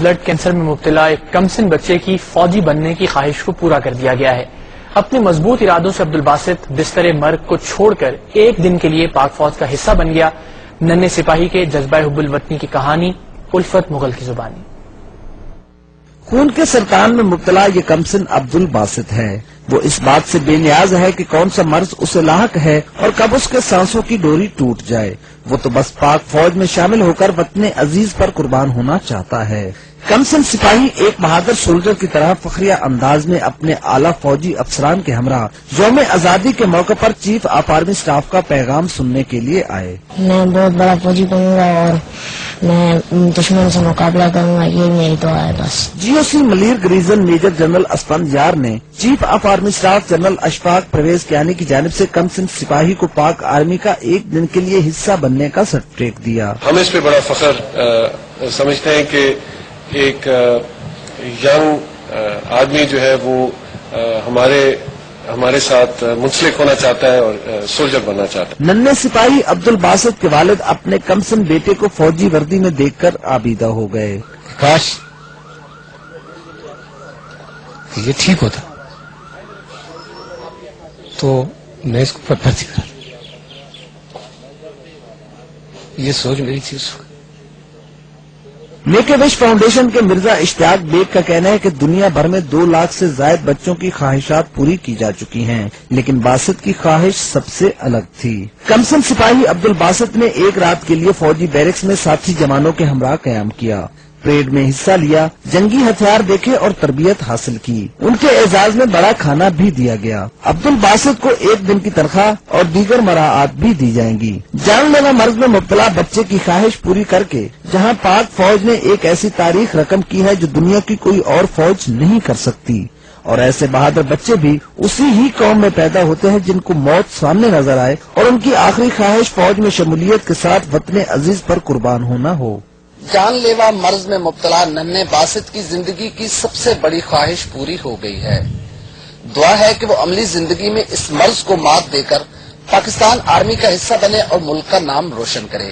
Blood cancer میں مبتلا ایک کمسن بچے کی فوجی بننے کی خواہش کو پورا کر دیا گیا ہے۔ اپنے مضبوط ارادوں سے عبدالباسط بستر مرگ کو چھوڑ کر ایک دن کے لیے پاک فوج کا حصہ بن گیا۔ ننھے سپاہی کے جذبہ حب الوطنی کی کہانی، الفت مغل کی زبانی۔ خون کے سرطان میں مبتلا یہ کمسن عبدالباسط ہے۔ وہ اس بات سے بے نیاز ہے کہ کون سا مرض اسے لاحق ہے اور کب اس کے سانسوں کی ڈوری ٹوٹ جائے۔ وہ تو بس پاک فوج میں شامل ہو کر وطن عزیز پر قربان ہونا چاہتا ہے۔ کمسن سپاہی ایک بہادر سولجر کی طرح فخریہ انداز میں اپنے اعلیٰ فوجی افسران کے ہمراہ یوم آزادی کے موقع پر چیف آف آرمی سٹاف کا پیغام سننے کے لیے آئے۔ میں بہت بڑا فوجی بنوں گا اور میں دشمن سے مقابلہ کروں گا، یہ میری دعا ہے بس۔ GOC Malir garrison major general Asfand Yar نے chief of army staff general Ashfaq Pervez Kayani کی جانب سے کمسن سپاہی کو پاک آرمی کا ایک دن کے لیے حصہ بننے کا سرٹیفکیٹ دیا۔ ہم اس پہ بڑا فخر سمجھتے ہیں کہ ایک ینگ آدمی جو ہے وہ ہمارے ساتھ منسلک ہونا چاہتا ہے اور سولجر بننا چاہتا ہے۔ ننھے سپاہی عبدالباسط کے والد اپنے کمسن بیٹے کو فوجی وردی میں دیکھ کر آبیدہ ہو گئے۔ کاش یہ ٹھیک ہوتا تو میں اس کو بھرتی کرا، یہ سوچ میری تھی اس وقت۔ میک اے وش فاؤنڈیشن کے مرزا اشتیاق بیگ کا کہنا ہے کہ دنیا بھر میں 2 لاکھ سے زائد بچوں کی خواہشات پوری کی جا چکی ہیں، لیکن باسط کی خواہش سب سے الگ تھی۔ کمسن سپاہی عبدالباسط نے ایک رات کے لیے فوجی بیرکس میں ساتھی جوانوں کے ہمراہ قیام کیا، پریڈ میں حصہ لیا، جنگی ہتھیار دیکھے اور تربیت حاصل کی۔ ان کے اعزاز میں بڑا کھانا بھی دیا گیا۔ عبدالباسط کو 1 دن کی تنخواہ اور دیگر مراعات بھی دی جائیں گی۔ جان لیوا مرض میں مبتلا بچے کی خواہش پوری کر کے جہاں پاک فوج نے ایک ایسی تاریخ رقم کی ہے جو دنیا کی کوئی اور فوج نہیں کر سکتی، اور ایسے بہادر بچے بھی اسی ہی قوم میں پیدا ہوتے ہیں جن کو موت سامنے نظر آئے اور ان کی آخری خواہش فوج میں شمولیت کے ساتھ وطن عزیز پر قربان ہونا ہو۔ جان لیوا مرض میں مبتلا ننھے باسط کی زندگی کی سب سے بڑی خواہش پوری ہو گئی ہے۔ دعا ہے کہ وہ عملی زندگی میں اس مرض کو مات دے کر پاکستان آرمی کا حصہ بنے اور ملک کا نام روشن کرے۔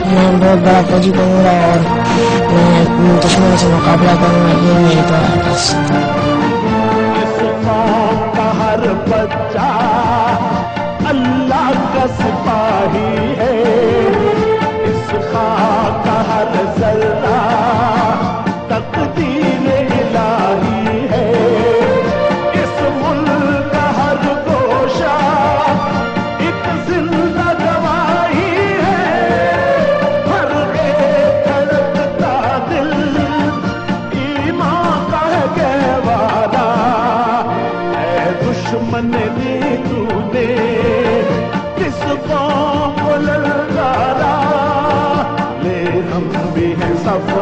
میں بہت بڑا فوجی بنوں گا اور میں دشمن سے مقابلہ کروں گا، یہ میری دعا ہے بس۔ اس قوم کا ہر بچہ اللہ کا سپاہی ہے، اس خاک کا ہر ذرہ تقدیر الہی ہے، اس ملک کا ہر گوشہ ایک زندہ گواہی ہے، ہر ایک دھڑکتا دل ایمان کا ہے گہوارہ، اے دشمن نے تو نے کس قوم کو للکارا، لے ہم بھی ہیں صف